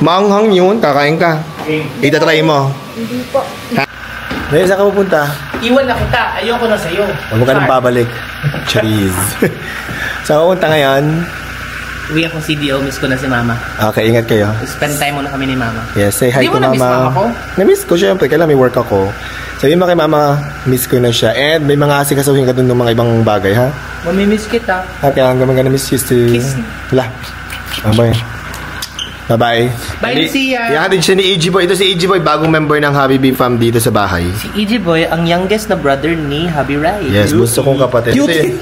Maanghang yun, kakain ka. Itatry mo. Hindi po. Ngayon, saan ka pupunta? Iwan na kita. Ayoko na sa'yo. Huwag ka nang babalik. Cheese. Saan ka pupunta ngayon? Uwi akong CDO. Miss ko na si Mama. Okay, ingat kayo. Spend time muna kami ni Mama. Yes, say hi to Mama. Di mo na-miss Mama ko? Na-miss ko, syempre. Kailan may work ako. Sabihin mo kay Mama, miss ko na siya. And may mga asikasuhin ka dun ng mga ibang bagay, ha? Mamimiss kita. Okay, I'm gonna miss you too. Kiss me. Wala. Bye. Bye-bye. Bye, Lucia. Ihatid siya ni EG Boy. Ito si EG Boy, bagong member ng Habibi Fam dito sa bahay. Si EG Boy, ang youngest na brother ni Habi Rai. Yes, gusto kong kapatid. Cute.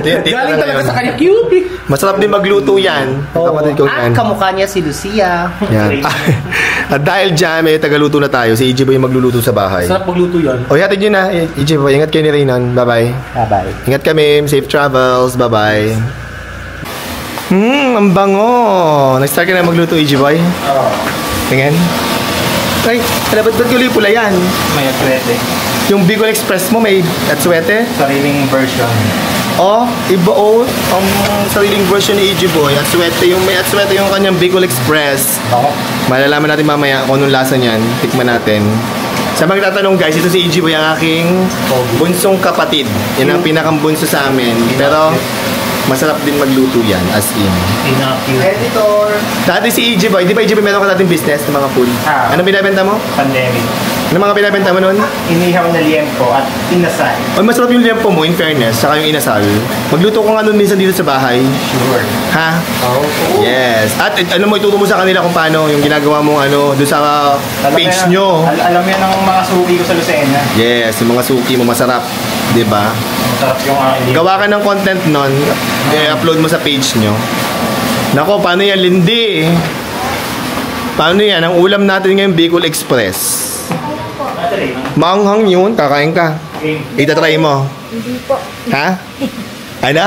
Galing talaga sa kanya. Cute. Masarap din magluto yan. Kapatid ko yan. Kamukha niya si Lucia. Yan. At dahil dyan, may tagaluto na tayo. Si EG Boy yung magluluto sa bahay. Sarap magluto yan. O, ihatid yun na. EG Boy, ingat kayo ni Reynan. Bye-bye. Bye-bye. Ingat kami. Safe travels. Bye-bye. Ang bango. Nag-start ka na magluto, EG Boy? Oo. Tingin. Ay, ba't tuloy pula yan? May atswete. Yung Bicol Express mo may atswete? Sariling version. Oh, iba ang sariling version ni EG Boy. Atswete, yung may atswete yung kanyang Bicol Express. Oo. Malalaman natin mamaya kung anong lasa niyan. Tikman natin. Sa magtatanong guys, ito si EG Boy, ang aking bunsong kapatid. Yan ang pinakambunso sa amin. Pero masarap din magluto yan, as in. Editor. Dati si EG Boy, di ba EG Boy meron ka dating business ng mga food? Anong binabenta mo? Pandemic. Ano mga binabenta mo nun? Inihaw na liempo at inasal. Oh, masarap yung liempo mo, in fairness, saka yung inasal. Magluto ko nga nun minsan dito sa bahay. Sure. Ha? Oo. Yes. At ano mo, ituro mo sa kanila kung paano yung ginagawa mong doon sa page nyo. Alam mo yan ang mga suki ko sa Lucena. Yes, yung mga suki mo masarap. Diba? Masarap yung aking Gawa ka ng content nun, i-upload mo sa page nyo. Nako, paano yan, Lindy? Paano yan? Ang ulam natin ngayon, Bicol Express. Maanghang yun, kakain ka. Itatry mo. Hindi po. Ha? Ano?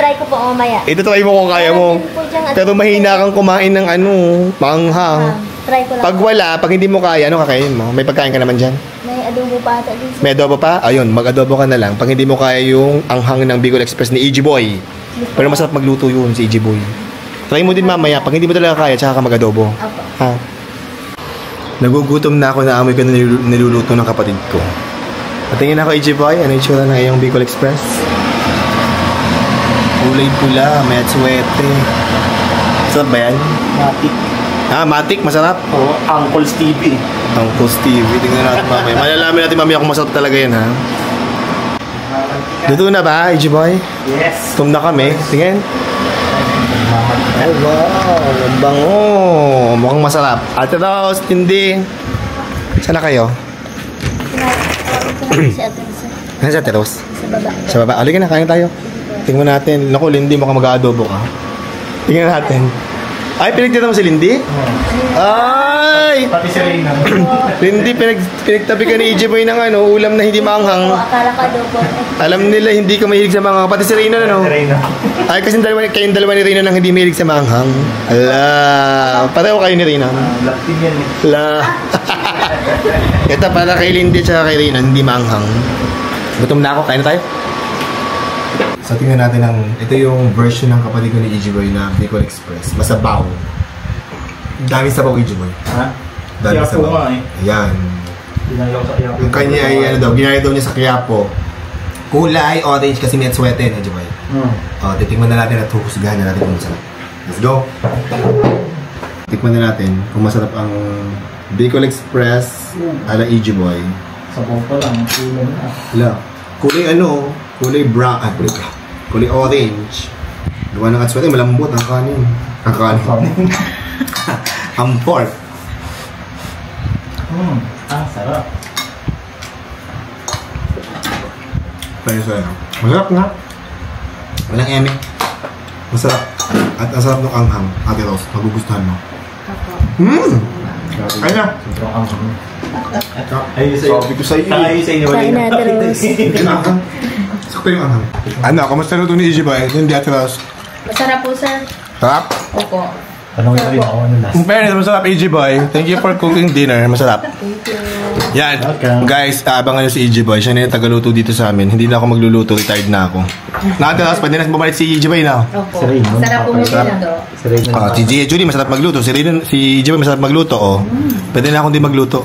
Try ko po mamaya. Itatry mo kung kaya mo. Pero mahina kang kumain ng maanghang. Try ko lang. Pag wala, pag hindi mo kaya, ano kakainin mo? May pagkain ka naman dyan? May adobo pa ata din. May adobo pa? Ayun, mag-adobo ka na lang. Pag hindi mo kaya yung anghang ng Bicol Express ni EG Boy. Pero masarap magluto yun si EG Boy. Try mo din mamaya. Pag hindi mo talaga kaya, tsaka ka mag-adobo. Apo. Ha? Nagugutom na ako na amoy ko na niluluto ng kapatid ko. Patingin ako, EG Boy. Ano yung tsura ng iyong Bicol Express? Kulay pula, may atswete. Masarap ba yan? Matik. Matik, masarap. Oo, Uncle Stevie. Uncle Stevie, tingnan natin mamaya. Malalaman natin mamaya kung masarap talaga yan, ha? Luto na ba, EG Boy? Yes. Tum na kami. Tingin. Oh, wow. Ang bango. Mukhang masarap. Ate Rose, hindi. Saan na kayo? Saan si Ate Rose? Sa baba. Sa baba. Halika na, kain tayo. Tingnan natin. Naku, Lindy, mukhang mag-aadobo ka. Tingnan natin. Ay, pinagtita mo si Lindy? Ay! Pati si Reyna. Lindy, pinagtabi ka ni EG Boy ng ulam na hindi maanghang. Akala ka adobo. Alam nila hindi ka mahilig sa maanghang. Pati si Reyna, ano? Reyna. Ay, kasi kayong dalawa ni Reyna nang hindi mahilig sa maanghang. Ala, pareho kayo ni Reyna. Laptin yan eh. Ala. Ito para kay Lindy at kay Reyna, hindi maanghang. Gutom na ako, kain na tayo. So, tingnan natin ito yung version ng kapatid ko ni EG Boy na Bicol Express. Masabaw. Dami sabaw, EG Boy. Ha? Dami Quiapo sabaw. nga eh. Ayan. Ginagawa sa Quiapo. Yung kanya ay, ginaya daw niya sa Quiapo. Kulay orange kasi may atswete, EG Boy. Titikman na natin at huhusgahan na natin kung masarap. Let's go! Tikman na natin kung masarap ang Bicol Express ala EG Boy. Sabaw pa lang. Kulay na. Wala. Kulay brown. Kulay orange. Gawa ng atswete, malambot ang kanin. Ang kanin. Ang pork. Sarap. Pero sa'yo. Masarap nga. Walang eme. Masarap. At ang sarap ng anghang. Ate Rose, magugustuhan mo. Kaya na. Sabi ko sa'yo. Kain na, Ate Rose. Sakto yung anghang. Ano, kamusta luto ni EG Boy? Hindi, Ate Rose. Masarap po, sir. Sarap? Opo. Tanong rin ako, ano last? In fairness, masarap EG Boy. Thank you for cooking dinner. Masarap. Thank you. Yan, Welcome. guys, abangan nyo si EJ Boy. Siya na yung tagaluto dito sa amin. Hindi na ako magluluto, retired na ako. Nakatalas, pwede na bumalik si EJ Boy na. Opo. Si Raymond. Sarap po mo Sarap. sila. Si Raymond. Si Judy masarap magluto. Si EJ Boy masarap magluto. Oh. Pwede na akong di magluto.